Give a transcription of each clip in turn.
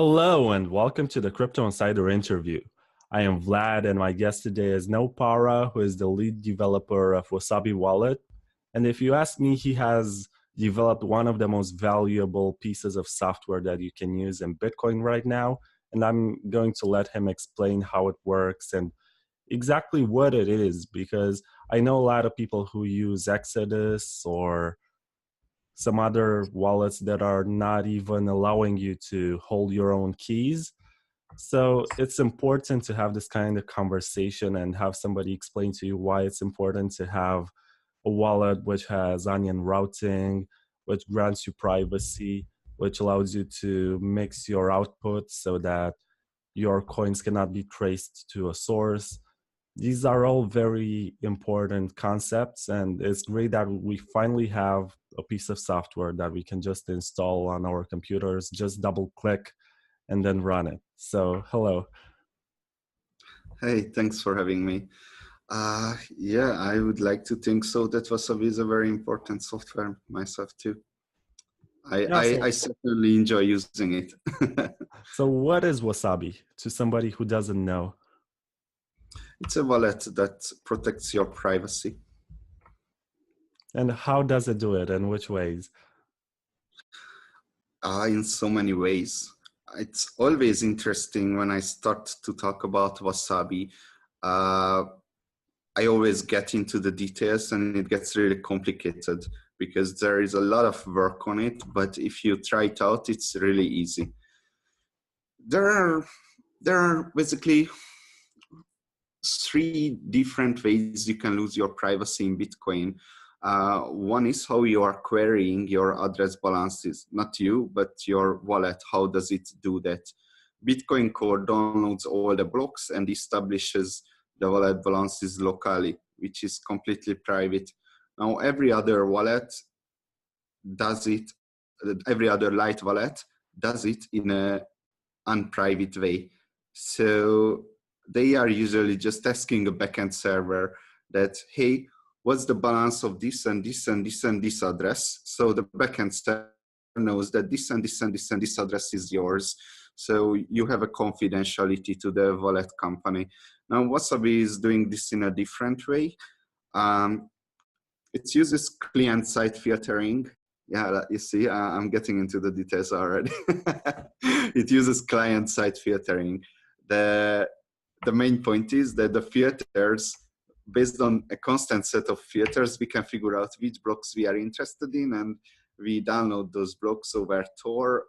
Hello and welcome to the Crypto Insider interview. I am Vlad and my guest today is Nopara, who is the lead developer of Wasabi Wallet. And if you ask me, he has developed one of the most valuable pieces of software that you can use in Bitcoin right now. And I'm going to let him explain how it works and exactly what it is, because I know a lot of people who use Exodus or some other wallets that are not even allowing you to hold your own keys. So it's important to have this kind of conversation and have somebody explain to you why it's important to have a wallet which has onion routing, which grants you privacy, which allows you to mix your outputs so that your coins cannot be traced to a source. These are all very important concepts, and it's great that we finally have a piece of software that we can just install on our computers, just double click and then run it. So hello. Hey, thanks for having me. Yeah, I would like to think so. That Wasabi is a very important software myself too. Yeah, I certainly enjoy using it. so what is Wasabi to somebody who doesn't know? It's a wallet that protects your privacy. And how does it do it, and which ways? In so many ways. It's always interesting when I start to talk about Wasabi. I always get into the details and it gets really complicated because there is a lot of work on it, but if you try it out, it's really easy. There are basically three different ways you can lose your privacy in Bitcoin. One is how you are querying your address balances, not you, but your wallet. How does it do that? Bitcoin Core downloads all the blocks and establishes the wallet balances locally, which is completely private. Now, every other wallet does it, every other light wallet does it in an unprivate way. So they are usually just asking a backend server that, hey, what's the balance of this and this and this and this address? So the backend server knows that this and this and this and this address is yours. So you have a confidentiality to the wallet company. Now, Wasabi is doing this in a different way. It uses client-side filtering. Yeah, you see, I'm getting into the details already. It uses client-side filtering. The main point is that the filters, based on a constant set of filters, we can figure out which blocks we are interested in, and we download those blocks over Tor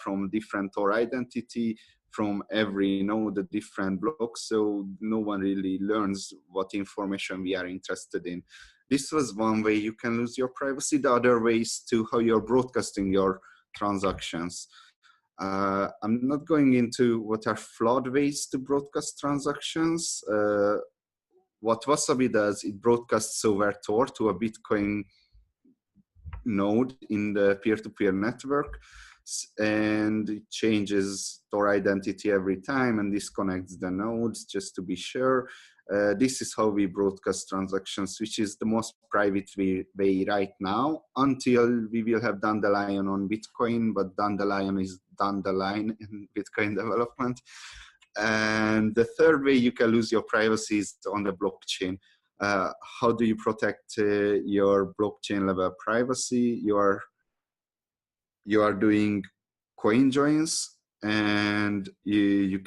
from different Tor identity, from every node, the different blocks, so no one really learns what information we are interested in. This was one way you can lose your privacy. The other way is to how you're broadcasting your transactions. I'm not going into what are flawed ways to broadcast transactions. What Wasabi does, it broadcasts over Tor to a Bitcoin node in the peer-to-peer network, and it changes Tor identity every time and disconnects the nodes just to be sure. This is how we broadcast transactions, which is the most private way right now, until we will have Dandelion on Bitcoin, but Dandelion is Dandelion in Bitcoin development. And the third way you can lose your privacy is on the blockchain. How do you protect your blockchain level privacy? You are doing coin joins, and you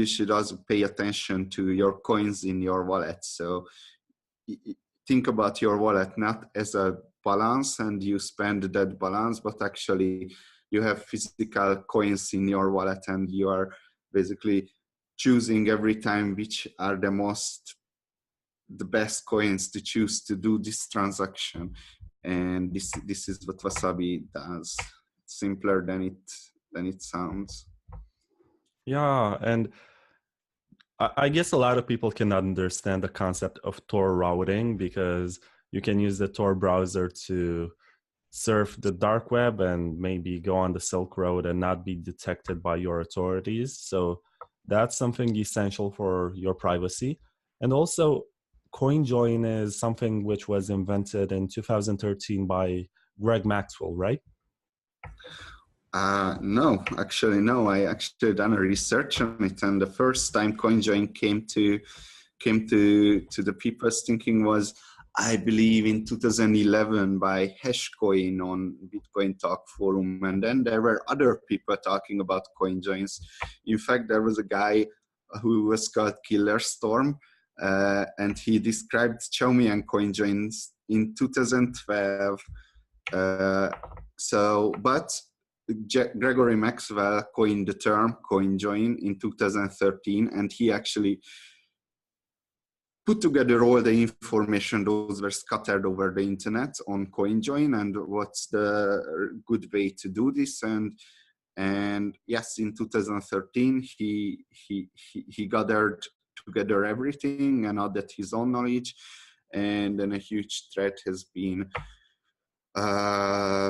should also pay attention to your coins in your wallet. So think about your wallet not as a balance and you spend that balance, but actually you have physical coins in your wallet and you are basically choosing every time which are the best coins to choose to do this transaction. And this is what Wasabi does. It's simpler than it sounds. Yeah, and I guess a lot of people cannot understand the concept of Tor routing because you can use the Tor browser to surf the dark web and maybe go on the Silk Road and not be detected by your authorities. So that's something essential for your privacy. And also, CoinJoin is something which was invented in 2013 by Greg Maxwell, right? No, actually, no. I actually done a research on it, and the first time CoinJoin came to the people's thinking was, I believe, in 2011 by Hashcoin on Bitcoin Talk Forum, and then there were other people talking about CoinJoins. In fact, there was a guy who was called Killer Storm, and he described Chaumian CoinJoins in 2012. But Gregory Maxwell coined the term CoinJoin in 2013, and he actually put together all the information those were scattered over the internet on CoinJoin and what's the good way to do this. And yes, in 2013 he gathered together everything and added his own knowledge, and then a huge thread has been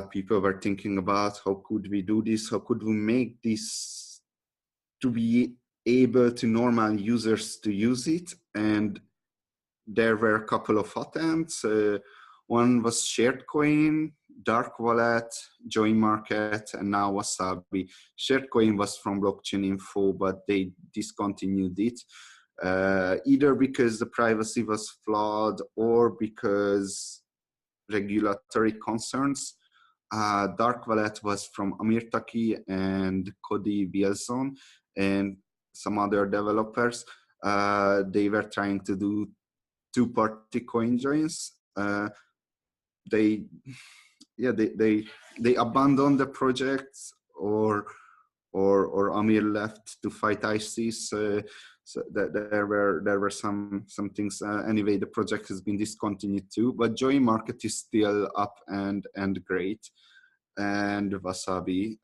people were thinking about how could we do this, how could we make this to be able to normal users to use it. And there were a couple of attempts. One was Sharedcoin, Dark Wallet, Join Market, and now Wasabi. Sharedcoin was from Blockchain Info, but they discontinued it, either because the privacy was flawed or because regulatory concerns. Dark Wallet was from Amir Taki and Cody Bielson and some other developers. They were trying to do two-party coin joins. They abandoned the project, or Amir left to fight ISIS. So that there were some things. Anyway, the project has been discontinued too. But Join Market is still up and great. And Wasabi,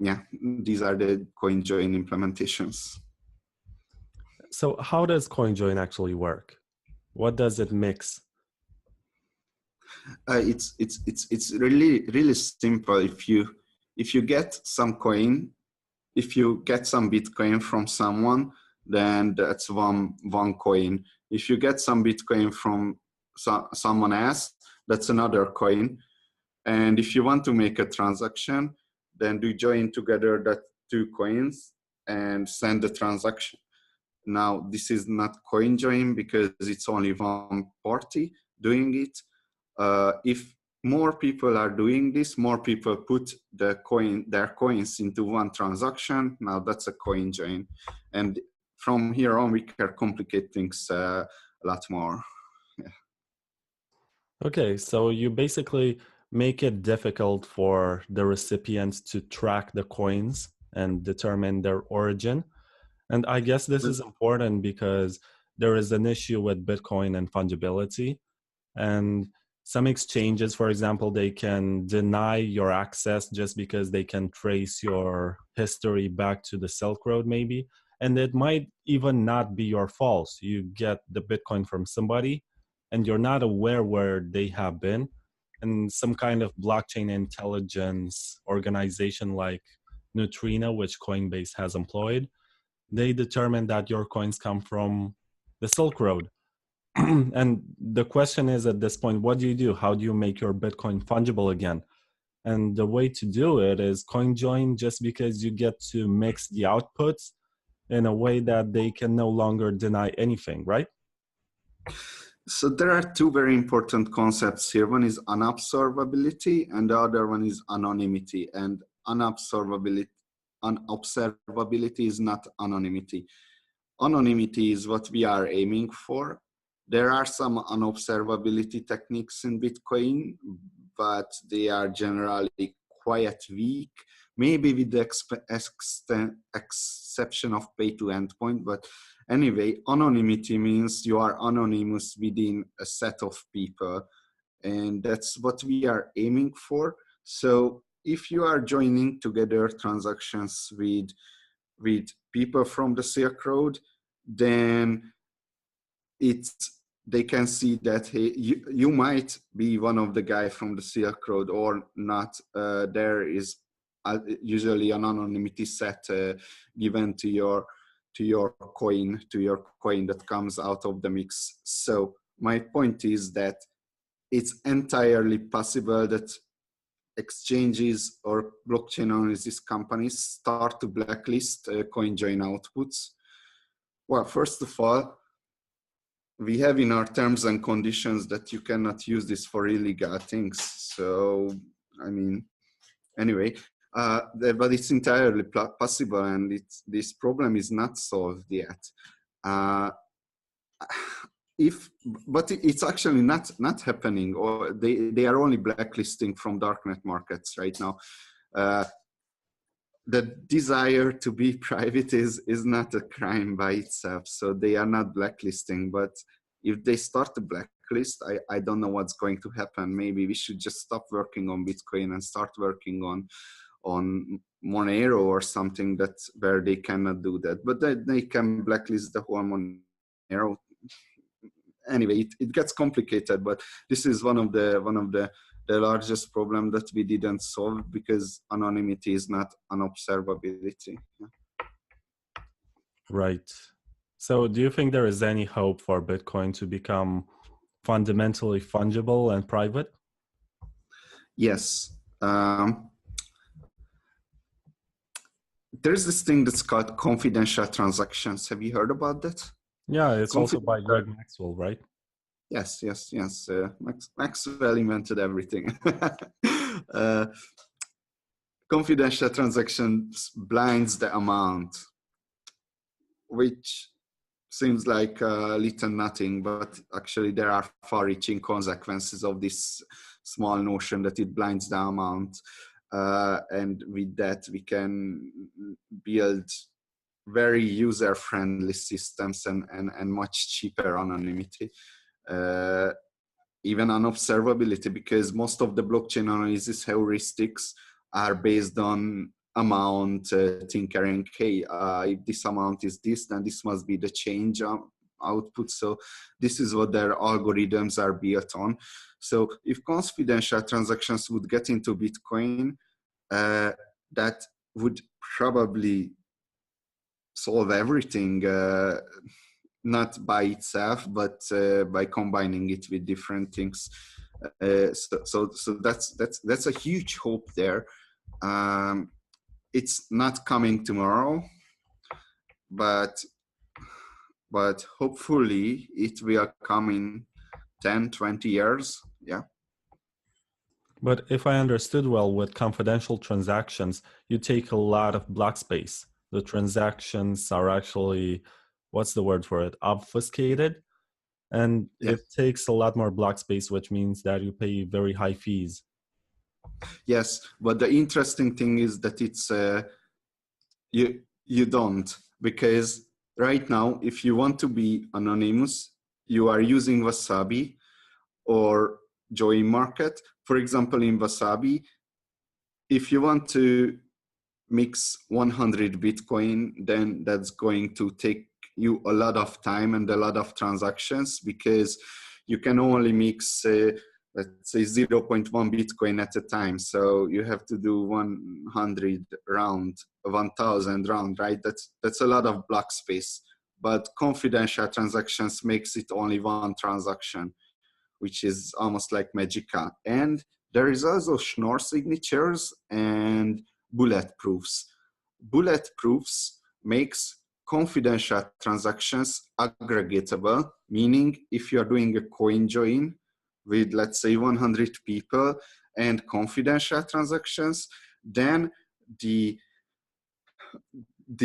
these are the CoinJoin implementations. So how does CoinJoin actually work? What does it mix? It's really simple. If you get some coin, if you get some Bitcoin from someone, then that's one coin. If you get some Bitcoin from someone else, that's another coin. And if you want to make a transaction, then you join together that two coins and send the transaction. Now, this is not CoinJoin because it's only one party doing it. If more people are doing this, more people put their coins into one transaction. Now that's a CoinJoin. And from here on, we can complicate things a lot more. Yeah. Okay, so you basically make it difficult for the recipients to track the coins and determine their origin. And I guess this is important because there is an issue with Bitcoin and fungibility. And some exchanges, for example, they can deny your access just because they can trace your history back to the Silk Road, maybe. And it might even not be your fault. You get the Bitcoin from somebody and you're not aware where they have been. And some kind of blockchain intelligence organization like Neutrino, which Coinbase has employed, they determine that your coins come from the Silk Road. And the question is at this point, what do you do? How do you make your Bitcoin fungible again? And the way to do it is CoinJoin, just because you get to mix the outputs in a way that they can no longer deny anything, right? So there are two very important concepts here. One is unobservability and the other one is anonymity. And unobservability is not anonymity. Anonymity is what we are aiming for. There are some unobservability techniques in Bitcoin, but they are generally quite weak, maybe with the exception of pay to endpoint. But anyway, anonymity means you are anonymous within a set of people, and that's what we are aiming for. So if you are joining together transactions with people from the Silk Road, then they can see that, hey, you might be one of the guys from the Silk Road or not. There is usually an anonymity set given to your coin that comes out of the mix. So my point is that it's entirely possible that exchanges or blockchain analysis companies start to blacklist CoinJoin outputs? Well, first of all, we have in our terms and conditions that you cannot use this for illegal things. So, I mean, anyway, but it's entirely possible, and this problem is not solved yet. But it's actually not happening, or they are only blacklisting from darknet markets right now. The desire to be private is not a crime by itself, so they are not blacklisting. But if they start to blacklist, I don't know what's going to happen. Maybe we should just stop working on Bitcoin and start working on Monero or something where they cannot do that. But they can blacklist the whole Monero. Anyway, it gets complicated, but this is one of the largest problem that we didn't solve, because anonymity is not an observability. Yeah. Right. So do you think there is any hope for Bitcoin to become fundamentally fungible and private? Yes. There's this thing that's called confidential transactions. Have you heard about that? Yeah, it's also by Greg Maxwell, right? Yes. Maxwell invented everything. Confidential transactions blinds the amount, which seems like little nothing, but actually there are far-reaching consequences of this small notion that it blinds the amount. And with that, we can build very user-friendly systems and much cheaper anonymity, even unobservability, because most of the blockchain analysis heuristics are based on amount tinkering. Hey, if this amount is this, then this must be the change output. So this is what their algorithms are built on. So if confidential transactions would get into Bitcoin, that would probably solve everything, not by itself, but by combining it with different things. So that's a huge hope there. It's not coming tomorrow, but hopefully it will come in 10, 20 years. Yeah. But if I understood well, with confidential transactions, you take a lot of block space. The transactions are actually, what's the word for it, obfuscated. And it takes a lot more block space, which means that you pay very high fees. Yes, but the interesting thing is that it's you don't, because right now, if you want to be anonymous, you are using Wasabi or Join Market. For example, in Wasabi, if you want to mix 100 Bitcoin, then that's going to take you a lot of time and a lot of transactions, because you can only mix, let's say 0.1 Bitcoin at a time. So you have to do 100 round, 1000 round, right? That's a lot of block space. But confidential transactions makes it only one transaction, which is almost like Magica. And there is also Schnorr signatures and bullet proofs. Bullet proofs makes confidential transactions aggregatable, meaning if you are doing a coin join with, let's say, 100 people and confidential transactions, then the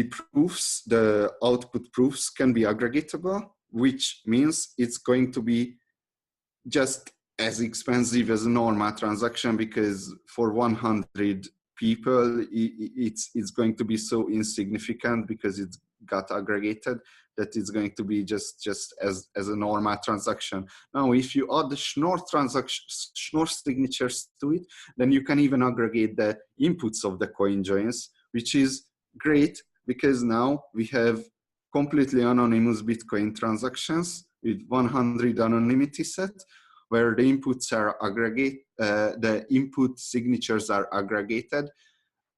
proofs, the output proofs can be aggregatable, which means it's going to be just as expensive as a normal transaction, because for 100 people, it's going to be so insignificant because it's got aggregated that it's going to be just as a normal transaction. Now, if you add the Schnorr signatures to it, then you can even aggregate the inputs of the coin joins, which is great, because now we have completely anonymous Bitcoin transactions with 100 anonymity set, where the inputs are the input signatures are aggregated,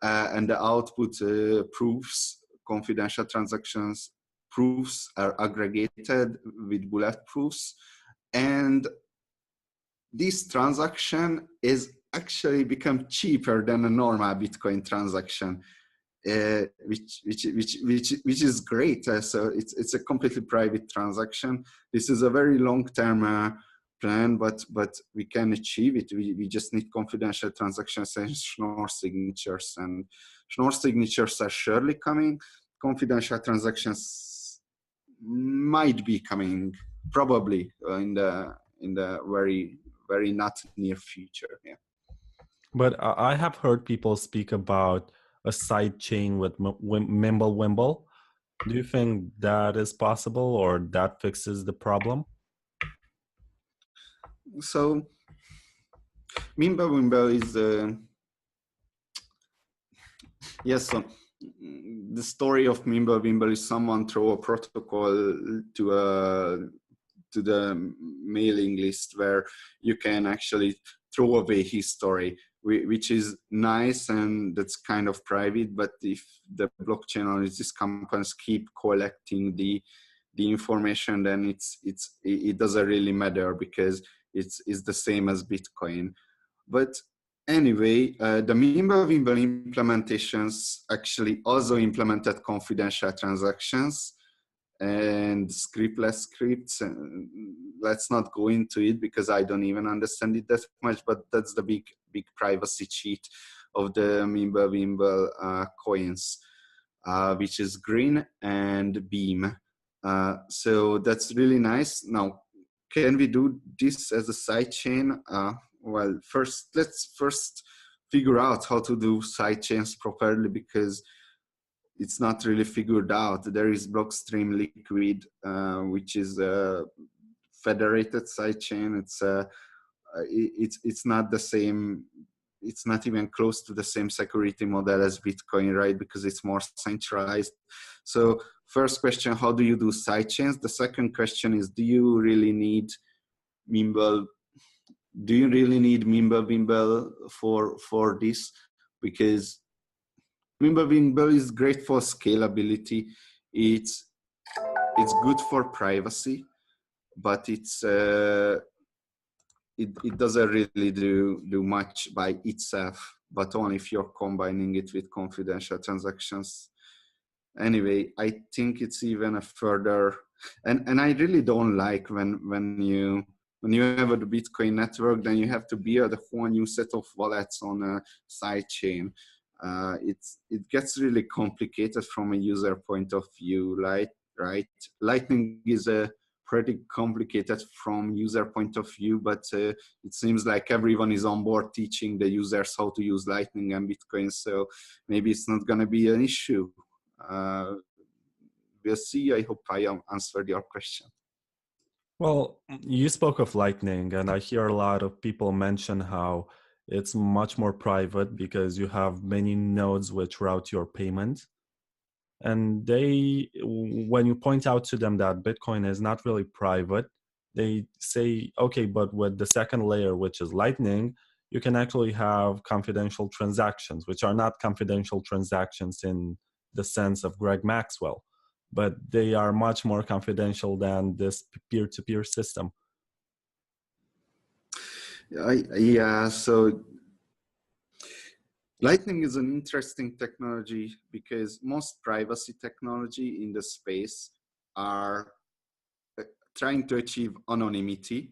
and the output proofs, confidential transactions proofs, are aggregated with bullet proofs. And this transaction is actually become cheaper than a normal Bitcoin transaction, which is great. So it's a completely private transaction. This is a very long-term plan, but we can achieve it. We just need confidential transactions and Schnorr signatures, and Schnorr signatures are surely coming. Confidential transactions might be coming probably in the very not near future. Yeah. But I have heard people speak about a side chain with Mimblewimble. Do you think that is possible, or that fixes the problem? So Mimblewimble is yes. So the story of Mimblewimble is someone throw a protocol to the mailing list where you can actually throw away history, which is nice, and that's kind of private. But if the blockchain or these companies keep collecting the information, then it doesn't really matter, because it's the same as Bitcoin. But anyway, the Mimblewimble implementations actually also implemented confidential transactions and scriptless scripts. Let's not go into it because I don't even understand it that much, but that's the big privacy cheat of the Mimblewimble coins, which is green and beam. So that's really nice. Now, can we do this as a sidechain? Well, let's first figure out how to do sidechains properly, because it's not really figured out. There is Blockstream Liquid, which is a federated sidechain. It's not the same. It's not even close to the same security model as Bitcoin, right? Because it's more centralized. So first question, how do you do sidechains? The second question is, do you really need Mimblewimble for this? Because Mimblewimble is great for scalability. It's good for privacy, but it doesn't really do much by itself, but only if you're combining it with confidential transactions. Anyway, I think it's even a further, and I really don't like when you have a Bitcoin network, then you have to build a whole new set of wallets on a side chain. It gets really complicated from a user point of view, right? Lightning is a pretty complicated from user point of view, but it seems like everyone is on board teaching the users how to use Lightning and Bitcoin, so maybe it's not going to be an issue. We'll see. I hope I answered your question. Well, you spoke of Lightning, and I hear a lot of people mention how it's much more private because you have many nodes which route your payment. And when you point out to them that Bitcoin is not really private, they say, okay, but with the second layer, which is Lightning, you can actually have confidential transactions, which are not confidential transactions in the sense of Greg Maxwell, but they are much more confidential than this peer-to-peer system. Yeah, so Lightning is an interesting technology because most privacy technology in the space are trying to achieve anonymity,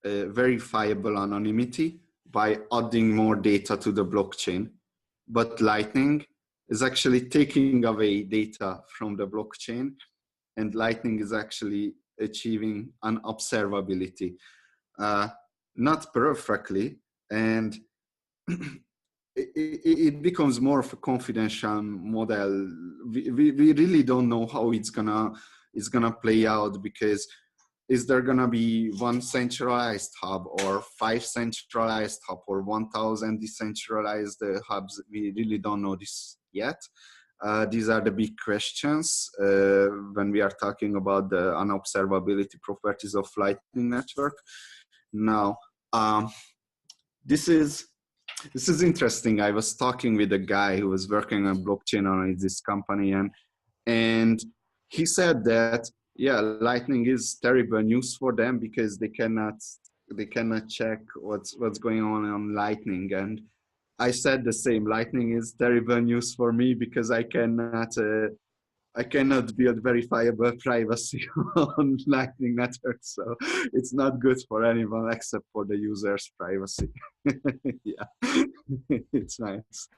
verifiable anonymity, by adding more data to the blockchain. But Lightning is actually taking away data from the blockchain, and Lightning is actually achieving unobservability. Not perfectly, and it becomes more of a confidential model. We really don't know how it's gonna play out, because is there gonna be one centralized hub or 5 centralized hub or 1,000 decentralized hubs? We really don't know this yet. These are the big questions when we are talking about the unobservability properties of Lightning Network. Now, this is interesting. I was talking with a guy who was working on blockchain on this company, and he said that, yeah, Lightning is terrible news for them because they cannot check what's going on Lightning. And I said the same. Lightning is terrible news for me because I cannot build verifiable privacy on Lightning Network, so it's not good for anyone except for the user's privacy. Yeah, it's nice.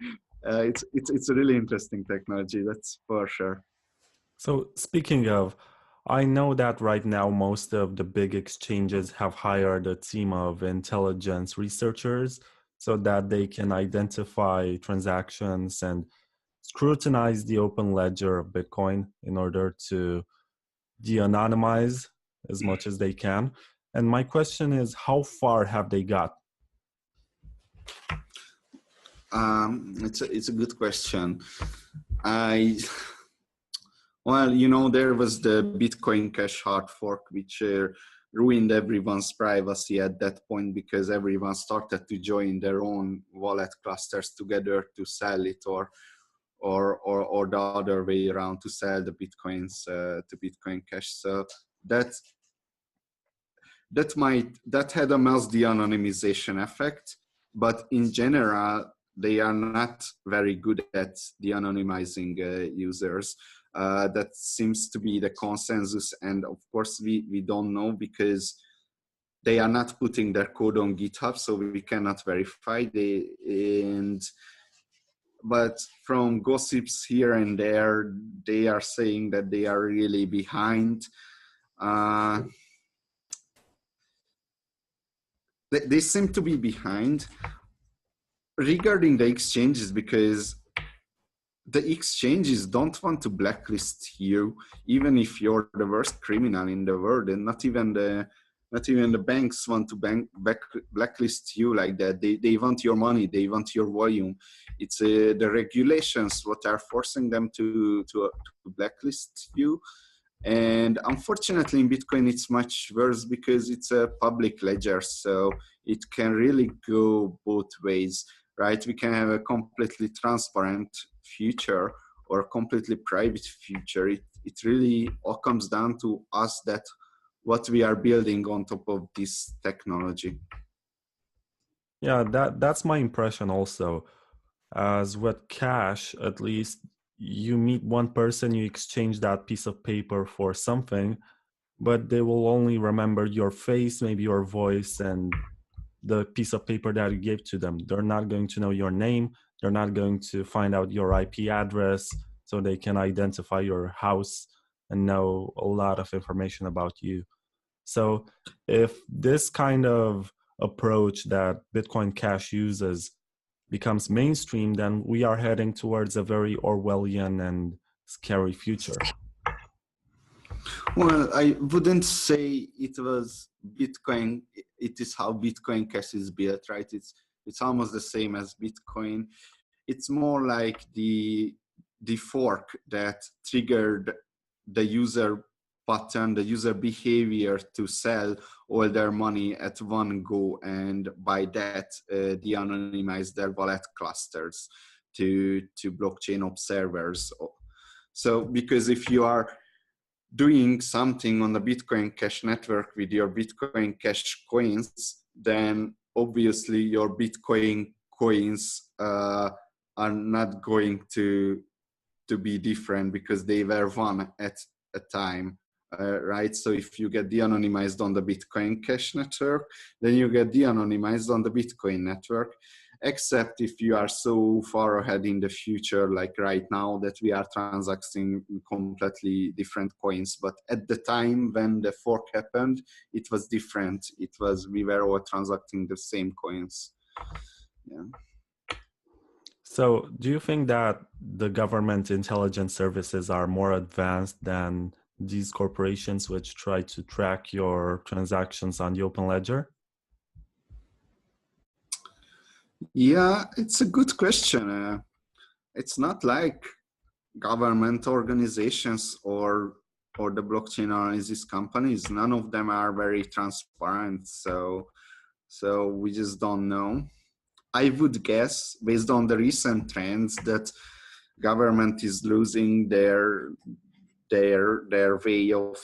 It's a really interesting technology, that's for sure. So speaking of, I know that right now most of the big exchanges have hired a team of intelligence researchers so that they can identify transactions and scrutinize the open ledger of Bitcoin in order to de-anonymize as much as they can. And my question is, how far have they got? It's a good question. Well, there was the Bitcoin Cash hard fork, which ruined everyone's privacy at that point because everyone started to join their own wallet clusters together to sell it, or the other way around, to sell the Bitcoins to Bitcoin Cash. So that had a mass de-anonymization effect, but in general, they are not very good at de-anonymizing users. That seems to be the consensus, and of course we don't know because they are not putting their code on GitHub, so we cannot verify. But from gossips here and there, they are saying that they are really behind. They seem to be behind regarding the exchanges because the exchanges don't want to blacklist you, even if you're the worst criminal in the world, and not even the banks want to blacklist you like that. They want your money, they want your volume. It's the regulations what are forcing them to blacklist you. And unfortunately in Bitcoin it's much worse because it's a public ledger, so it can really go both ways, right? We can have a completely transparent future or a completely private future. It really all comes down to us, that what we are building on top of this technology. Yeah, that's my impression also. As with cash, at least you meet one person, you exchange that piece of paper for something, but they will only remember your face, maybe your voice, and the piece of paper that you gave to them. They're not going to know your name. They're not going to find out your IP address so they can identify your house and know a lot of information about you. So if this kind of approach that Bitcoin Cash uses becomes mainstream, then we are heading towards a very Orwellian and scary future. Well, I wouldn't say it was Bitcoin. It is how Bitcoin Cash is built, right? It's almost the same as Bitcoin. It's more like the fork that triggered the user pattern, the user behavior to sell all their money at one go, and by that de-anonymize their wallet clusters to blockchain observers. So because if you are doing something on the Bitcoin Cash network with your Bitcoin Cash coins, then obviously your Bitcoin coins are not going to be different because they were one at a time, right? So if you get de-anonymized on the Bitcoin Cash network, then you get de-anonymized on the Bitcoin network, except if you are so far ahead in the future, like right now, that we are transacting completely different coins. But at the time when the fork happened, it was different. We were all transacting the same coins. Yeah. So do you think that the government intelligence services are more advanced than these corporations which try to track your transactions on the open ledger? Yeah, it's a good question. It's not like government organizations or the blockchain analysis companies. None of them are very transparent, so we just don't know. I would guess, based on the recent trends, that government is losing their way of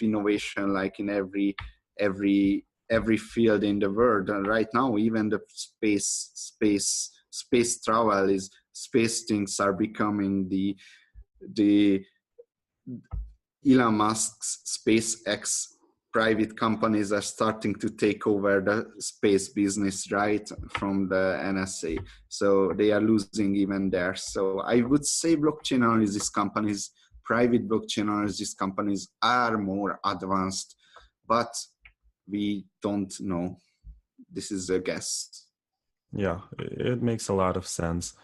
innovation, like in every every field in the world. And right now, even the space travel is space things are becoming the Elon Musk's SpaceX private companies are starting to take over the space business, right, from the NSA. So they are losing even there. So I would say blockchain analysis companies, private blockchain analysis companies are more advanced, but we don't know. This is a guess. Yeah, it makes a lot of sense.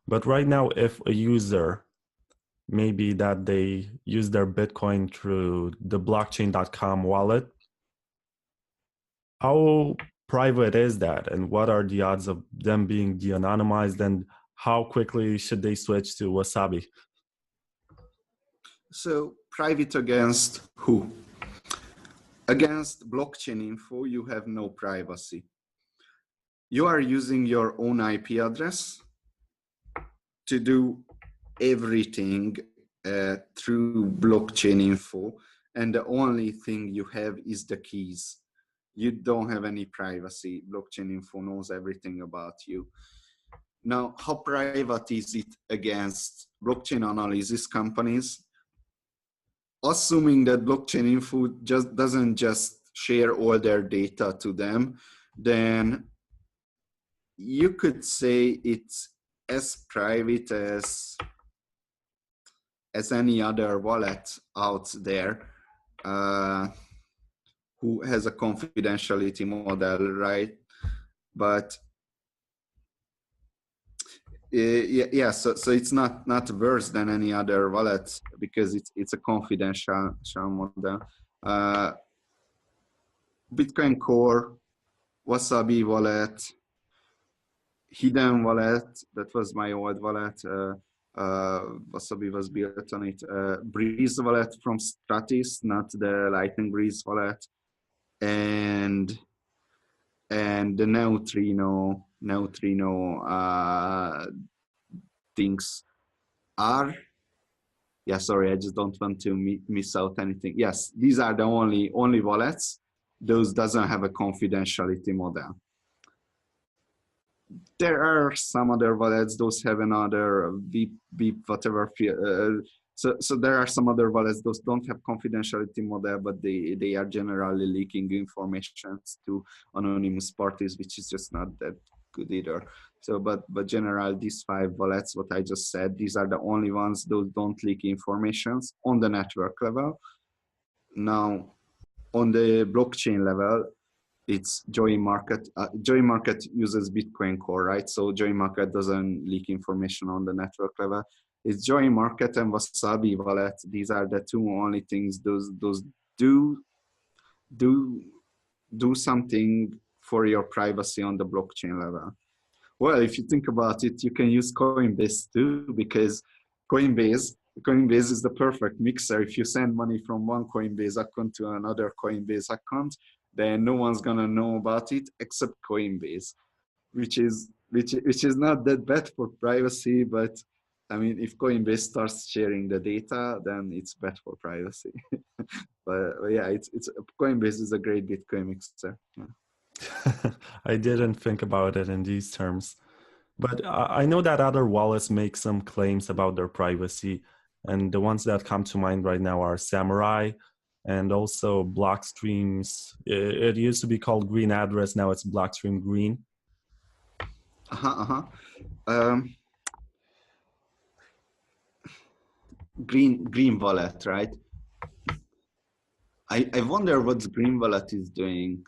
But right now, if a user, maybe that they use their Bitcoin through the blockchain.com wallet, how private is that? And what are the odds of them being de-anonymized? And how quickly should they switch to Wasabi? So private against who? Against blockchain info, you have no privacy. You are using your own IP address to do everything through blockchain info, and the only thing you have is the keys. You don't have any privacy. Blockchain info knows everything about you. Now, how private is it against blockchain analysis companies? Assuming that blockchain info just doesn't just share all their data to them, then you could say it's as private as any other wallet out there who has a confidentiality model, right? But so it's not worse than any other wallet because it's a confidential model. Bitcoin Core, Wasabi Wallet, Hidden Wallet, that was my old wallet. Wasabi was built on it. Breeze Wallet from Stratis, not the Lightning Breeze wallet, and the Neutrino things are. Yeah, sorry, I just don't want to miss out anything. Yes, these are the only wallets. Those doesn't have a confidentiality model. There are some other wallets, those have another beep whatever. So there are some other wallets, those don't have confidentiality model, but they are generally leaking information to anonymous parties, which is just not that good either. So, but general, these 5 wallets, what I just said, these are the only ones, those don't leak informations on the network level. Now, on the blockchain level, it's Join Market. Join Market uses Bitcoin Core, right? So Join Market doesn't leak information on the network level. It's Join Market and Wasabi Wallet. These are the 2 only things. Those do something for your privacy on the blockchain level. Well, if you think about it, you can use Coinbase too, because Coinbase is the perfect mixer. If you send money from one Coinbase account to another Coinbase account, then no one's gonna know about it except Coinbase, which is not that bad for privacy. But I mean, if Coinbase starts sharing the data, then it's bad for privacy. but yeah, it's Coinbase is a great Bitcoin mixer. Yeah. I didn't think about it in these terms. But I know that other wallets make some claims about their privacy. And the ones that come to mind right now are Samurai and also Blockstream's. It used to be called Green Address. Now it's Blockstream Green. Green Wallet, right? I wonder what Green Wallet is doing.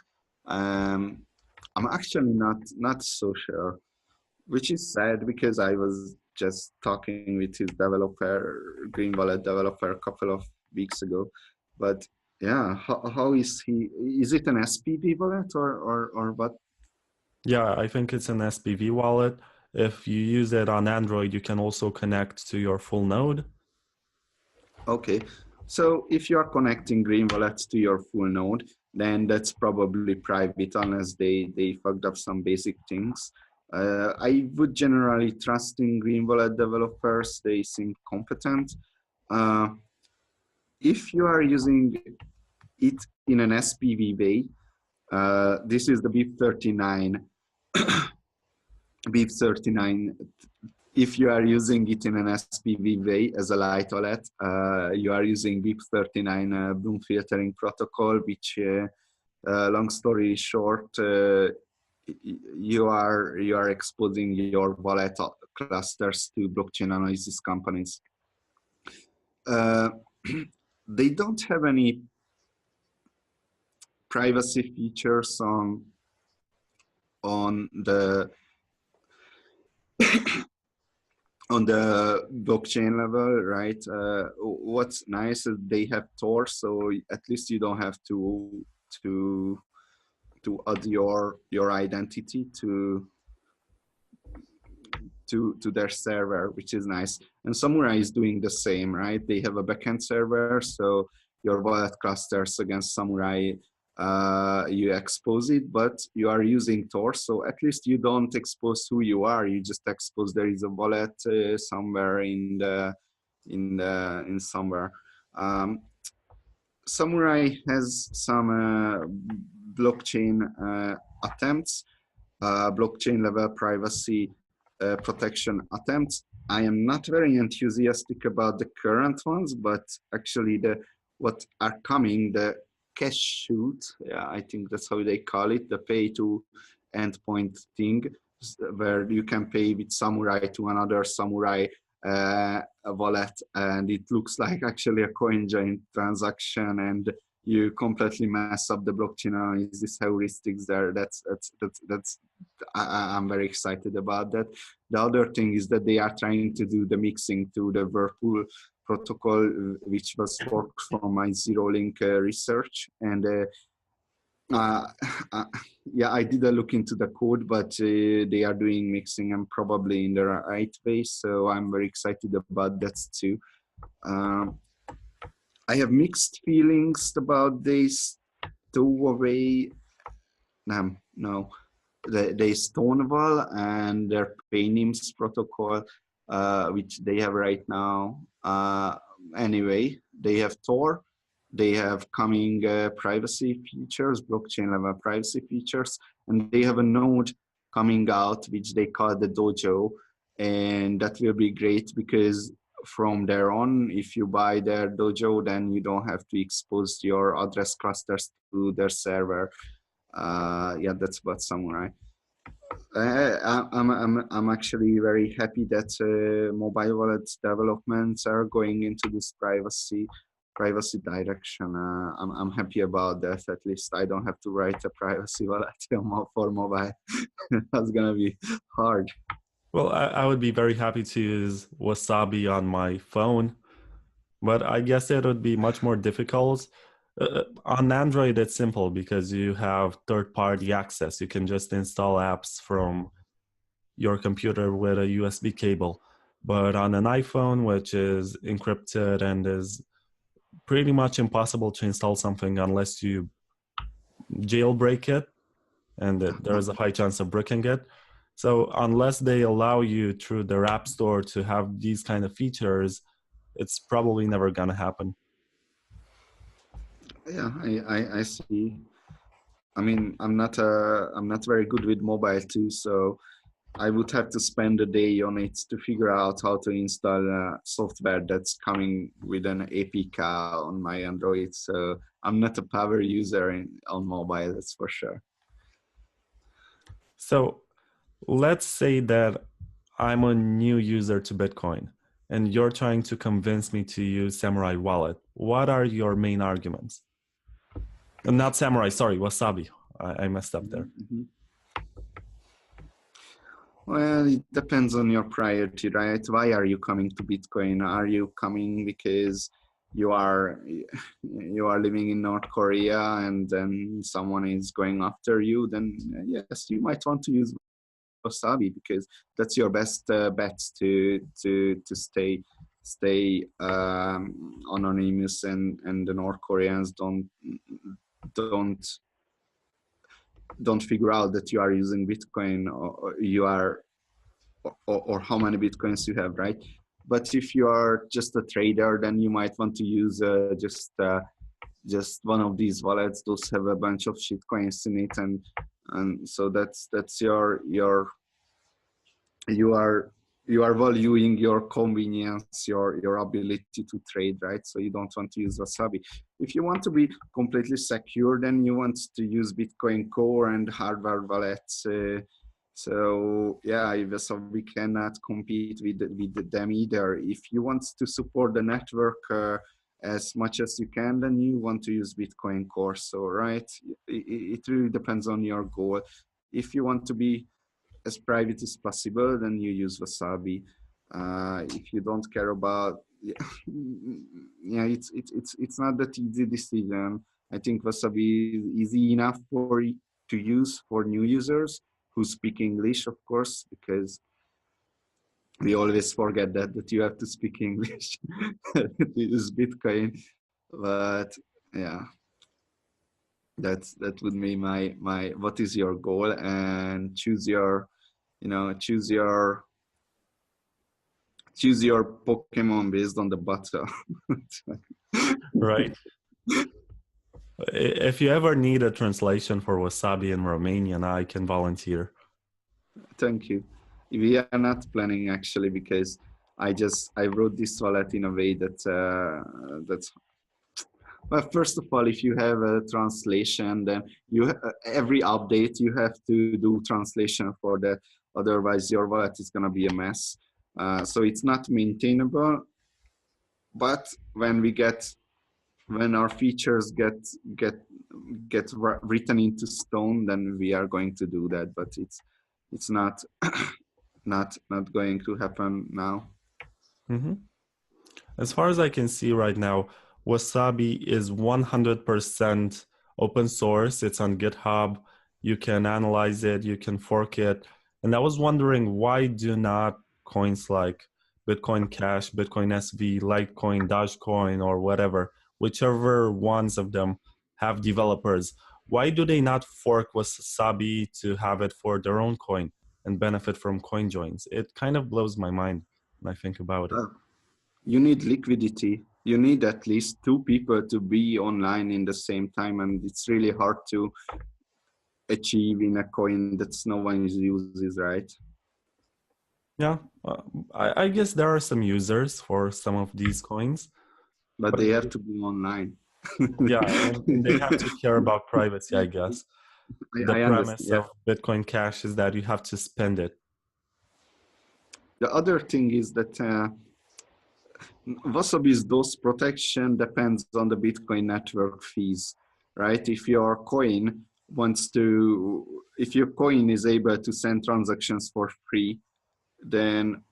I'm actually not so sure, which is sad because I was just talking with his developer, Green Wallet developer, a couple of weeks ago. But yeah, how is he? Is it an SPV wallet or what? Yeah, I think it's an SPV wallet. If you use it on Android, you can also connect to your full node. Okay, so if you are connecting Green Wallet to your full node, then that's probably private unless they fucked up some basic things. I would generally trust in Green Wallet developers. They seem competent. If you are using it in an SPV way, This is the BIP39. BIP39. If you are using it in an SPV way as a light wallet, you are using BIP39 Bloom filtering protocol, which, long story short, you are exposing your wallet clusters to blockchain analysis companies. They don't have any privacy features on the on the blockchain level, right? What's nice is they have Tor, so at least you don't have to add your identity to their server, which is nice. And Samurai is doing the same, right? They have a backend server, so your wallet clusters against Samurai, you expose it, but you are using Tor, so at least you don't expose who you are. You just expose there is a wallet somewhere in somewhere. Samurai has some blockchain attempts, blockchain level privacy protection attempts. I am not very enthusiastic about the current ones, but actually what are coming, the cash shoot, yeah, I think that's how they call it, the pay to endpoint thing, where you can pay with Samurai to another Samurai a wallet, and it looks like actually a CoinJoin transaction, and you completely mess up the blockchain analysis heuristics there. I'm very excited about that. The other thing is that they are trying to do the mixing to the Whirlpool protocol, which was forked from my zero-link research. And yeah, I did a look into the code, but they are doing mixing and probably in the right way. So I'm very excited about that too. I have mixed feelings about this two-way, no, the Stonewall and their Paynims protocol, which they have right now. Anyway, they have Tor, they have coming privacy features, blockchain level privacy features, and they have a node coming out, which they call the Dojo, and that will be great because from there on, if you buy their Dojo, then you don't have to expose your address clusters to their server. Yeah, that's about Samurai. I'm actually very happy that mobile wallet developments are going into this privacy direction. I'm happy about that. At least I don't have to write a privacy wallet for mobile. That's gonna be hard. Well, I would be very happy to use Wasabi on my phone, but I guess it would be much more difficult. On Android, it's simple because you have third-party access. You can just install apps from your computer with a USB cable. But on an iPhone, which is encrypted and is pretty much impossible to install something unless you jailbreak it, and there is a high chance of bricking it. So unless they allow you through their app store to have these kind of features, it's probably never gonna happen. Yeah, I see. I mean, I'm not very good with mobile too, so I would have to spend a day on it to figure out how to install software that's coming with an APK on my Android. So I'm not a power user on mobile, that's for sure. So let's say that I'm a new user to Bitcoin and you're trying to convince me to use Samurai Wallet. What are your main arguments? Not Samurai, sorry, Wasabi. I messed up there. Mm-hmm. Well, it depends on your priority, right? Why are you coming to Bitcoin? Are you coming because you are living in North Korea and then someone is going after you? Then yes, you might want to use Wasabi because that's your best bet to stay anonymous, and the North Koreans don't figure out that you are using Bitcoin or you are or how many Bitcoins you have, right? But if you are just a trader, then you might want to use just just one of these wallets. Those have a bunch of shit coins in it, and so that's you are valuing your convenience, your ability to trade, right? So you don't want to use Wasabi. If you want to be completely secure, then you want to use Bitcoin Core and hardware wallets. So yeah, Wasabi cannot compete with them either. If you want to support the network as much as you can, then you want to use Bitcoin Core. So right, it really depends on your goal. If you want to be as private as possible, then you use Wasabi. If you don't care about, yeah, it's not that easy decision. I think Wasabi is easy enough to use for new users who speak English, of course, because we always forget that you have to speak English to use Bitcoin. But yeah, that would be my what is your goal, and choose your Pokemon based on the bottle. Right. If you ever need a translation for Wasabi in Romanian, I can volunteer. Thank you. We are not planning actually, because I wrote this wallet in a way that's. Well, first of all, if you have a translation, then every update you have to do translation for that. Otherwise, your wallet is gonna be a mess. So it's not maintainable. But when our features get written into stone, then we are going to do that. But it's not not going to happen now. Mm-hmm. As far as I can see right now, Wasabi is 100% open source. It's on GitHub. You can analyze it, you can fork it. And I was wondering, why do not coins like Bitcoin Cash, Bitcoin SV, Litecoin, Dogecoin, or whatever, whichever ones of them have developers, why do they not fork Wasabi to have it for their own coin and benefit from coin joins? It kind of blows my mind when I think about it. You need liquidity. You need at least two people to be online in the same time, and it's really hard to achieve in a coin that no one uses, right? Yeah, I guess there are some users for some of these coins, But but they have to be online. yeah, and they have to care about privacy, I guess. The I premise understand. of Bitcoin Cash is that you have to spend it. The other thing is that Wasabi's DOS protection depends on the Bitcoin network fees, right? If your coin is able to send transactions for free, then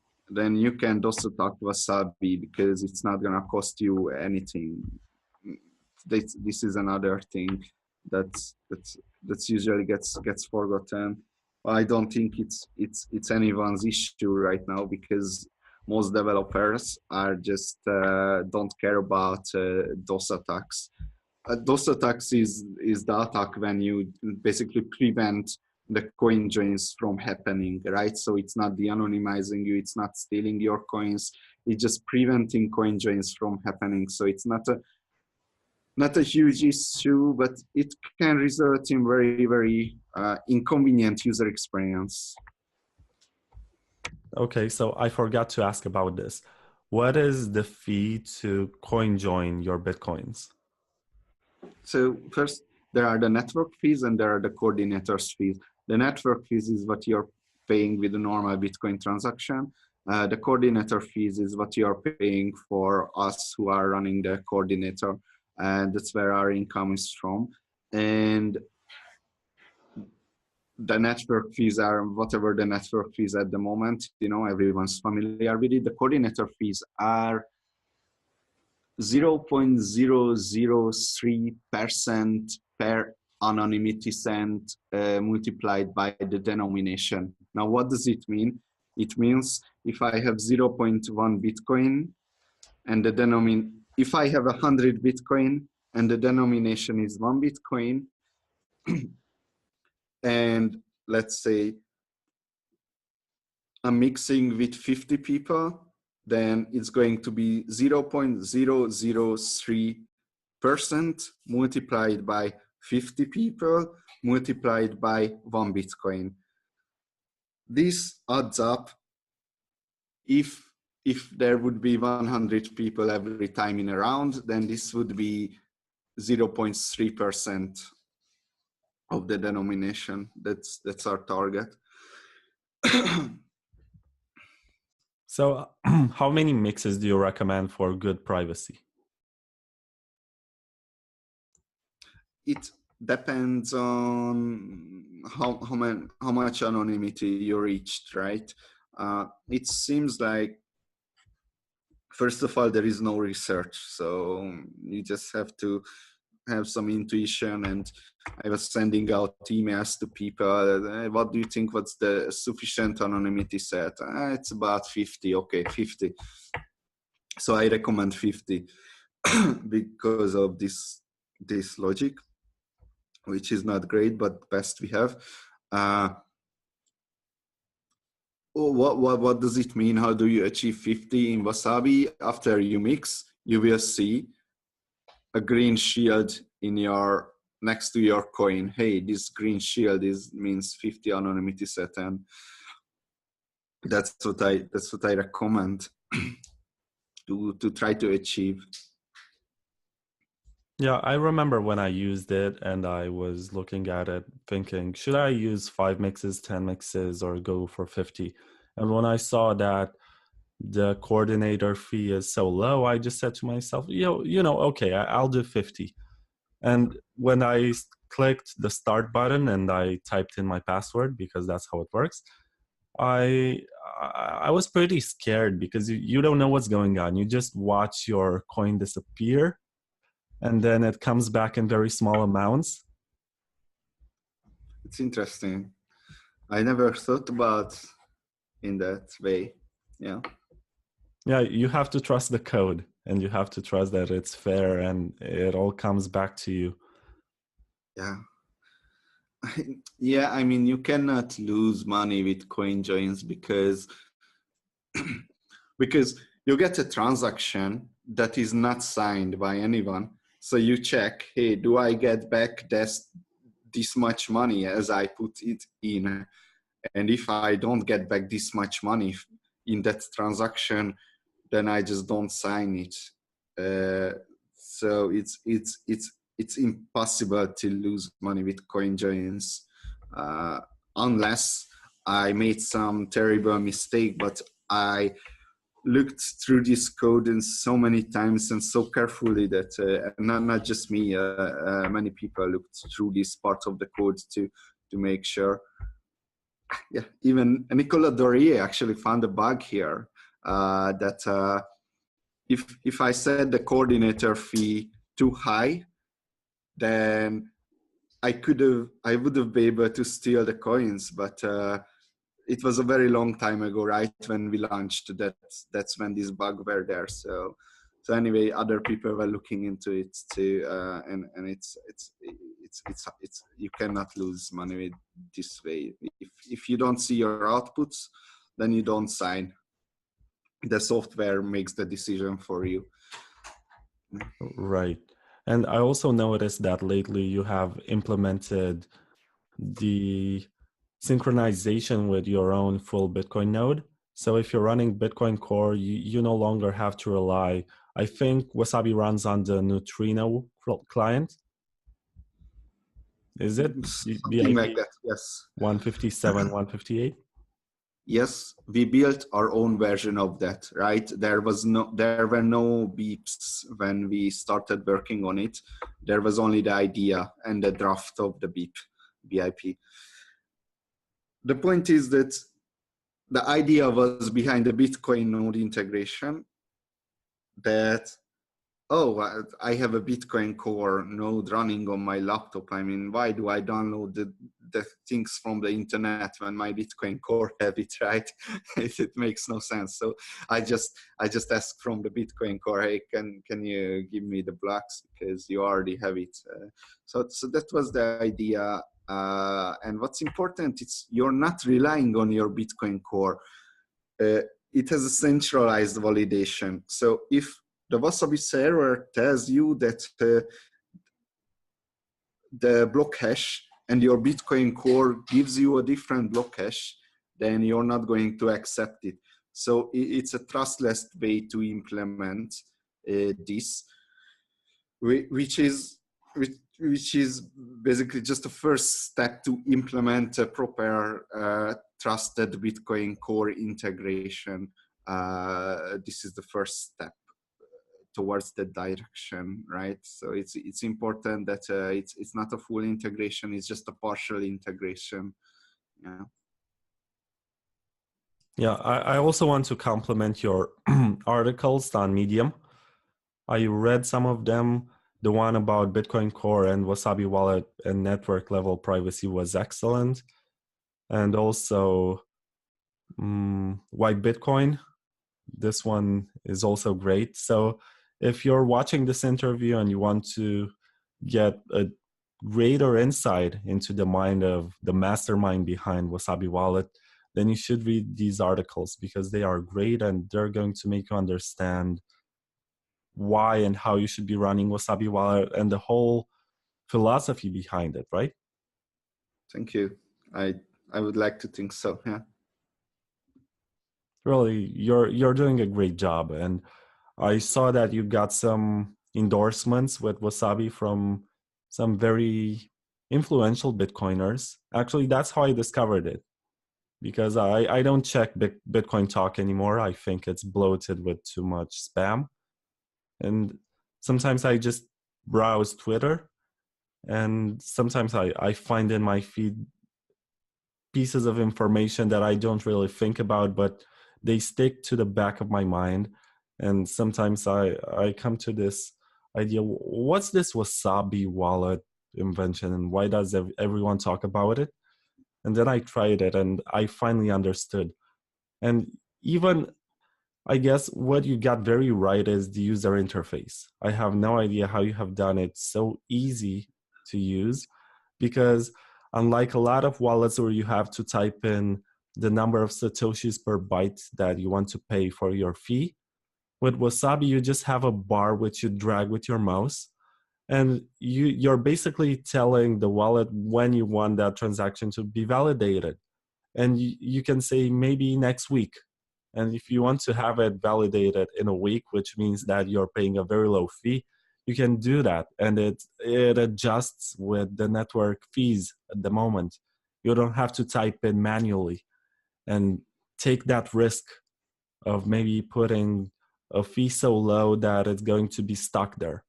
you can DOS attack Wasabi because it's not gonna cost you anything. This is another thing that's usually gets forgotten. I don't think it's anyone's issue right now, because most developers are just don't care about DOS attacks. DOS attacks is the attack when you basically prevent the coin joins from happening, right? So it's not de-anonymizing you, it's not stealing your coins, it's just preventing coin joins from happening. So it's not a huge issue, but it can result in very, very inconvenient user experience. Okay, so I forgot to ask about this. What is the fee to coin join your Bitcoins? So first, there are the network fees and there are the coordinators fees. The network fees is what you're paying with a normal Bitcoin transaction. The coordinator fees is what you're paying for us who are running the coordinator, and that's where our income is from. And the network fees are whatever the network fees at the moment, everyone's familiar with it. The coordinator fees are 0.003% per anonymity cent multiplied by the denomination. Now, what does it mean? It means if I have 0.1 Bitcoin and if I have 100 Bitcoin and the denomination is 1 Bitcoin, and let's say I'm mixing with 50 people, then it's going to be 0.003 multiplied by 50 people multiplied by 1 Bitcoin. This adds up. If there would be 100 people every time in a round, then this would be 0.3% of the denomination. That's our target. So how many mixes do you recommend for good privacy? It depends on how much anonymity you reached, right? It seems like, first of all, there is no research, so you just have to have some intuition. And I was sending out emails to people. What do you think? What's the sufficient anonymity set? It's about 50. Okay, 50. So I recommend 50 because of this logic, which is not great, but best we have. What does it mean? How do you achieve 50 in Wasabi? After you mix, you will see a green shield in your next to your coin. Hey, this green shield means 50 anonymity set, and that's what I recommend to try to achieve. Yeah, I remember when I used it and I was looking at it thinking, should I use 5 mixes, 10 mixes, or go for 50? And when I saw that the coordinator fee is so low, I just said to myself, okay, I'll do 50. And when I clicked the start button and I typed in my password, because that's how it works, I was pretty scared because you don't know what's going on. You just watch your coin disappear, and then it comes back in very small amounts. It's interesting. I never thought about in that way. Yeah. Yeah, you have to trust the code, and you have to trust that it's fair and it all comes back to you. Yeah. Yeah, I mean, you cannot lose money with CoinJoins because you get a transaction that is not signed by anyone. So you check, hey, do I get back this much money as I put it in? And if I don't get back this much money in that transaction, then I just don't sign it. So it's impossible to lose money with CoinJoins unless I made some terrible mistake. But I looked through this code and so many times and so carefully that not just me, many people looked through this part of the code to make sure. Yeah, even Nicolas Dorier actually found a bug here that if I set the coordinator fee too high, then I would have been able to steal the coins, but it was a very long time ago, right? When we launched that's when this bug were there. So anyway, other people were looking into it too, and it's you cannot lose money with this way. If you don't see your outputs, then you don't sign. The software makes the decision for you. Right. And I also noticed that lately you have implemented the synchronization with your own full Bitcoin node. So if you're running Bitcoin Core, you no longer have to rely. I think Wasabi runs on the Neutrino client. Is it? Something like that, yes. 157, 158? Yes, we built our own version of that, right? There were no beeps when we started working on it. There was only the idea and the draft of the BIP. The point is that the idea was behind the Bitcoin node integration that, oh, I have a Bitcoin Core node running on my laptop. I mean, why do I download the things from the internet when my Bitcoin Core have it, right? It makes no sense. So I just asked from the Bitcoin Core, hey, can you give me the blocks because you already have it. So that was the idea. And what's important, it's you're not relying on your Bitcoin Core. It has a centralized validation. So if the Wasabi server tells you that the block hash and your Bitcoin core gives you a different block hash, then you're not going to accept it. So it's a trustless way to implement this, which is basically just the first step to implement a proper trusted Bitcoin core integration. This is the first step towards that direction, right? So it's important that it's not a full integration; it's just a partial integration. Yeah. Yeah, I also want to compliment your articles on Medium. I read some of them. The one about Bitcoin Core and Wasabi Wallet and network level privacy was excellent. And also Why Bitcoin. This one is also great. So if you're watching this interview and you want to get a greater insight into the mind of the mastermind behind Wasabi Wallet, then you should read these articles because they are great and they're going to make you understand why and how you should be running Wasabi Wallet and the whole philosophy behind it, right? Thank you. I would like to think so. Yeah. Really, you're doing a great job, and I saw that you got some endorsements with Wasabi from some very influential Bitcoiners. Actually, that's how I discovered it because I don't check Bitcoin Talk anymore. I think it's bloated with too much spam. And sometimes I just browse Twitter, and sometimes I find in my feed pieces of information that I don't really think about, but they stick to the back of my mind. And sometimes I come to this idea, what's this Wasabi wallet invention and why does everyone talk about it? And then I tried it and I finally understood. And even I guess what you got very right is the user interface. I have no idea how you have done it so easy to use because unlike a lot of wallets where you have to type in the number of Satoshis per byte that you want to pay for your fee, with Wasabi, you just have a bar which you drag with your mouse. And you're basically telling the wallet when you want that transaction to be validated. And you can say maybe next week. And if you want to have it validated in a week, which means that you're paying a very low fee, you can do that. And it adjusts with the network fees at the moment. You don't have to type in manually and take that risk of maybe putting a fee so low that it's going to be stuck there.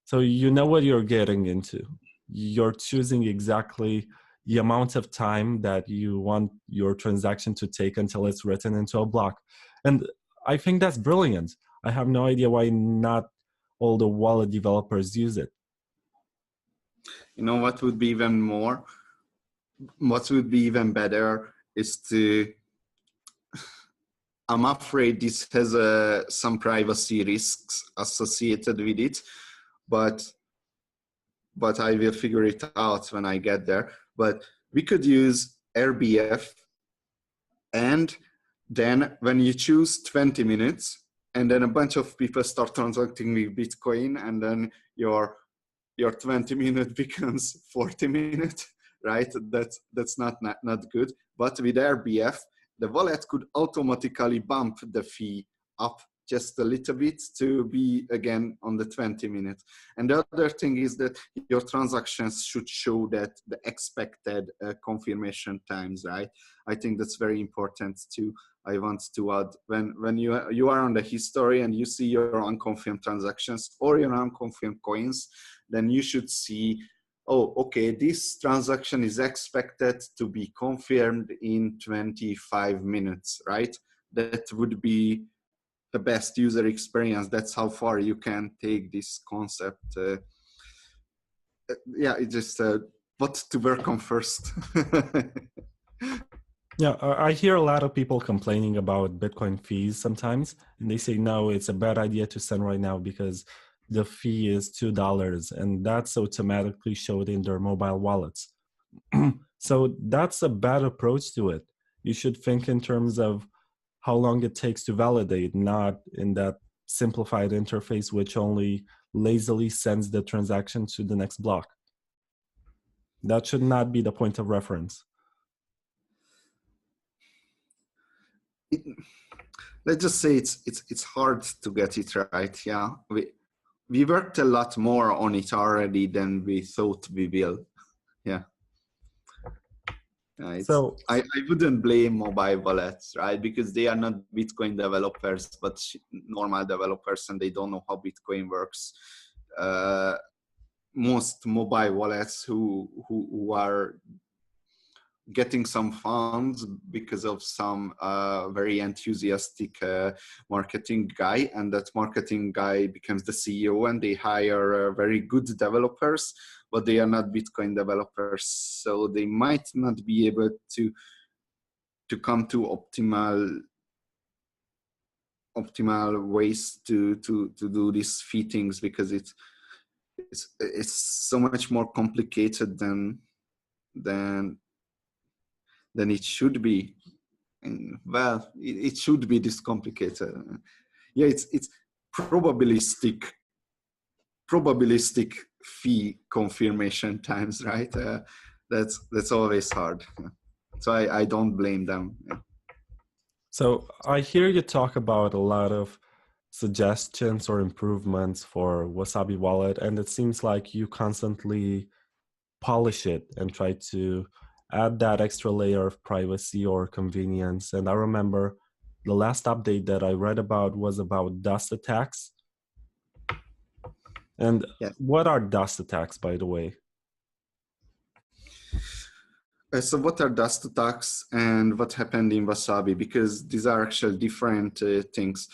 So you know what you're getting into. You're choosing exactly the amount of time that you want your transaction to take until it's written into a block. And I think that's brilliant. I have no idea why not all the wallet developers use it. You know what would be even more? What would be even better is to, I'm afraid this has some privacy risks associated with it, but I will figure it out when I get there. But we could use RBF, and then when you choose 20 minutes, and then a bunch of people start transacting with Bitcoin, and then your 20 minute becomes 40 minutes, right? That's not good. But with RBF, the wallet could automatically bump the fee up just a little bit to be again on the 20 minutes. And the other thing is that your transactions should show that the expected confirmation times, right? I think that's very important too. I want to add, when you are on the history and you see your unconfirmed transactions or your unconfirmed coins, then you should see, oh, okay, this transaction is expected to be confirmed in 25 minutes, right? That would be the best user experience. That's how far you can take this concept. Yeah, it's just what to work on first. Yeah, I hear a lot of people complaining about Bitcoin fees sometimes, and they say, no, it's a bad idea to send right now because the fee is $2, and that's automatically showed in their mobile wallets. So that's a bad approach to it. You should think in terms of how long it takes to validate, not in that simplified interface which only lazily sends the transaction to the next block. That should not be the point of reference. Let's just say it's hard to get it right. Yeah, we worked a lot more on it already than we thought we will. Yeah. I wouldn't blame mobile wallets, right? Because they are not Bitcoin developers, but normal developers, and they don't know how Bitcoin works. Most mobile wallets who are getting some funds because of some very enthusiastic marketing guy, and that marketing guy becomes the CEO, and they hire very good developers, but they are not Bitcoin developers, so they might not be able to come to optimal ways to do these fee things, because it's so much more complicated than it should be. And well, it should be this complicated. Yeah, it's probabilistic fee confirmation times, right? That's always hard. So I don't blame them. Yeah. So I hear you talk about a lot of suggestions or improvements for Wasabi Wallet, and it seems like you constantly polish it and try to add that extra layer of privacy or convenience. And I remember the last update that I read about was about dust attacks. And yes. What are dust attacks, by the way? So what are dust attacks and what happened in Wasabi? Because these are actually different things.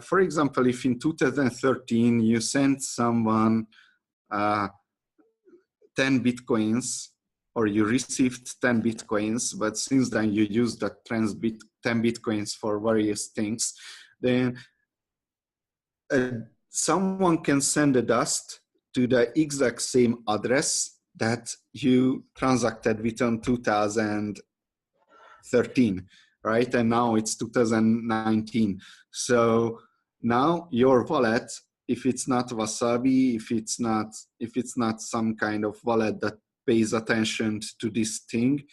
For example, if in 2013 you sent someone 10 Bitcoins, or you received 10 Bitcoins, but since then you used that 10 Bitcoins for various things, then someone can send a dust to the exact same address that you transacted with on 2013, right? And now it's 2019. So now your wallet, if it's not Wasabi, if it's not some kind of wallet that pays attention to this thing,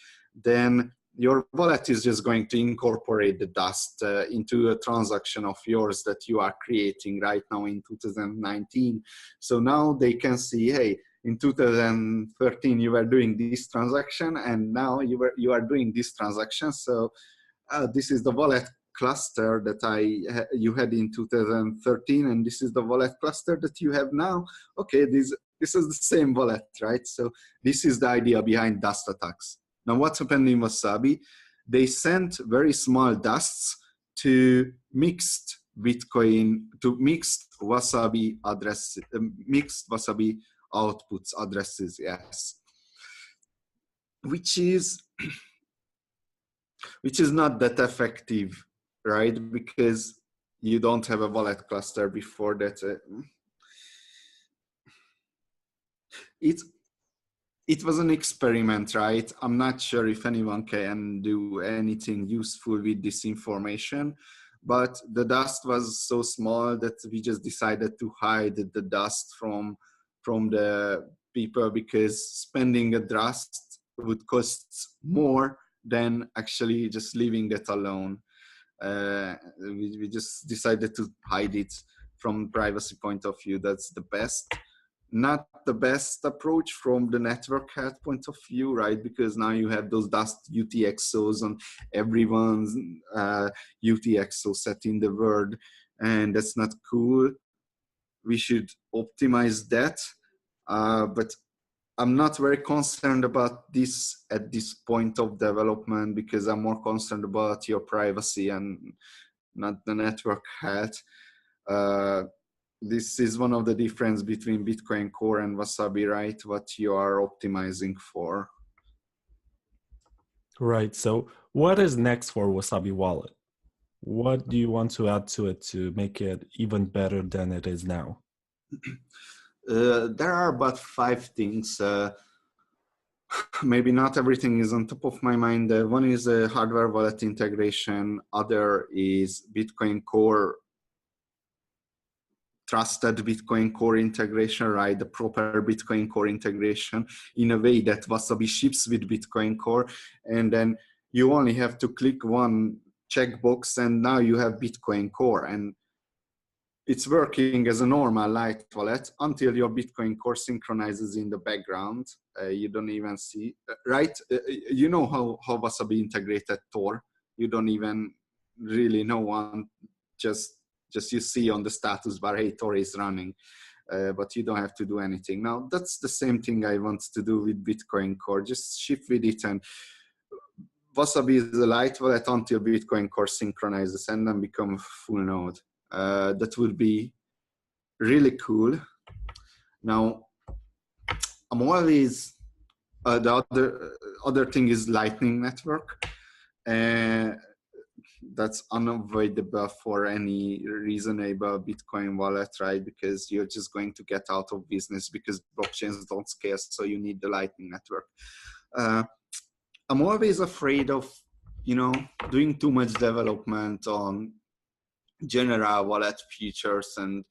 then your wallet is just going to incorporate the dust into a transaction of yours that you are creating right now in 2019. So now they can see, hey, in 2013 you were doing this transaction, and now you are doing this transaction. So this is the wallet cluster that you had in 2013, and this is the wallet cluster that you have now. Okay, this is the same wallet, right? So this is the idea behind dust attacks. Now, what's happened in Wasabi? They sent very small dusts to mixed Bitcoin, to mixed Wasabi address, mixed Wasabi outputs addresses, yes, which is not that effective, right? Because you don't have a wallet cluster before that. It was an experiment, right? I'm not sure if anyone can do anything useful with this information, but the dust was so small that we just decided to hide the dust from the people, because spending a dust would cost more than actually just leaving it alone. We just decided to hide it from privacy point of view. That's the best. Not the best approach from the network health point of view, right? Because now you have those dust UTXOs on everyone's UTXO set in the world, and that's not cool. We should optimize that, but I'm not very concerned about this at this point of development, because I'm more concerned about your privacy and not the network health. This is one of the difference between Bitcoin Core and Wasabi, right? What you are optimizing for. Right. So what is next for Wasabi Wallet? What do you want to add to it to make it even better than it is now? There are about 5 things. Maybe not everything is on top of my mind. One is hardware wallet integration. Other is Bitcoin Core trusted Bitcoin Core integration, right? The proper Bitcoin Core integration in a way that Wasabi ships with Bitcoin Core. And then you only have to click one checkbox and now you have Bitcoin Core. And it's working as a normal light wallet until your Bitcoin Core synchronizes in the background. You don't even see, right? You know how Wasabi integrated Tor. You don't even really know one, just you see on the status bar, hey, Tor is running, but you don't have to do anything. Now, that's the same thing I want to do with Bitcoin Core. Just ship with it, and Wasabi is a light wallet until Bitcoin Core synchronizes and then become a full node. That would be really cool. Now, I'm always, the other thing is Lightning Network. That's unavoidable for any reasonable Bitcoin wallet, right? Because you're just going to get out of business because blockchains don't scale, so you need the Lightning Network. I'm always afraid of, doing too much development on general wallet features, and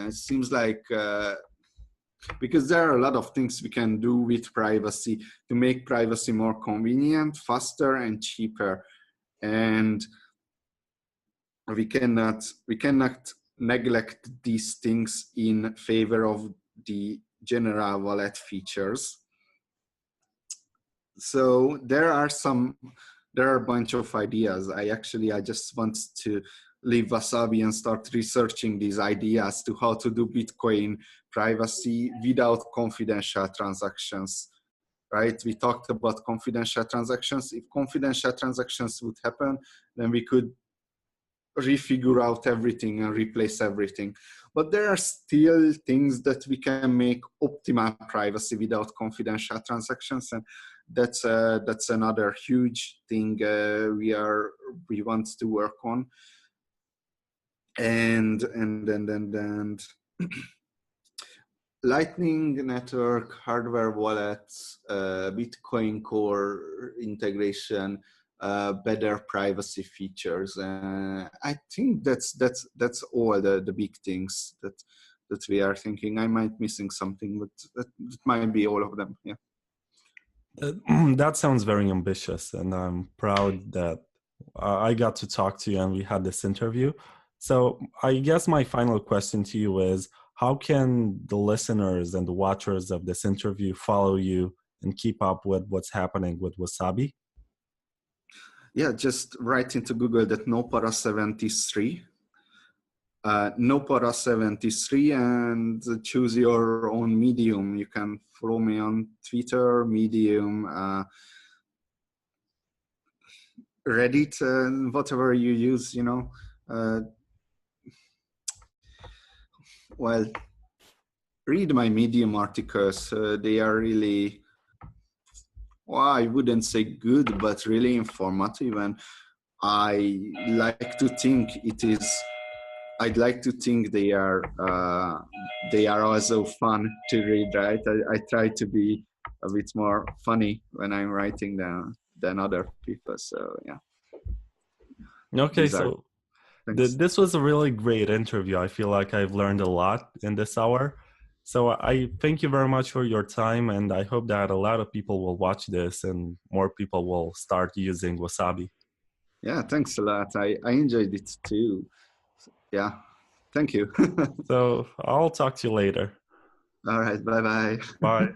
it seems like because there are a lot of things we can do with privacy to make privacy more convenient, faster, and cheaper. And we cannot neglect these things in favor of the general wallet features. So there are a bunch of ideas. I just want to leave Wasabi and start researching these ideas to how to do Bitcoin privacy without confidential transactions. Right? We talked about confidential transactions. If confidential transactions would happen, then we could refigure out everything and replace everything. But there are still things that we can make optimal privacy without confidential transactions, and that's another huge thing we want to work on. And Lightning Network, hardware wallets, Bitcoin Core integration, better privacy features. I think that's all the big things that we are thinking. I might missing something, but that might be all of them. Yeah. That sounds very ambitious, and I'm proud that I got to talk to you and we had this interview. So I guess my final question to you is, how can the listeners and the watchers of this interview follow you and keep up with what's happening with Wasabi? Yeah, just write into Google that Nopara73. Nopara73, and choose your own medium. You can follow me on Twitter, Medium, Reddit, whatever you use, well, read my Medium articles. They are really, well, I wouldn't say good, but really informative. And I'd like to think they are also fun to read, right? I try to be a bit more funny when I'm writing them than other people. So yeah. Okay, so this was a really great interview. I feel like I've learned a lot in this hour. So I thank you very much for your time, and I hope that a lot of people will watch this and more people will start using Wasabi. Yeah, thanks a lot. I enjoyed it too. Yeah, thank you. So I'll talk to you later. All right, bye-bye. Bye.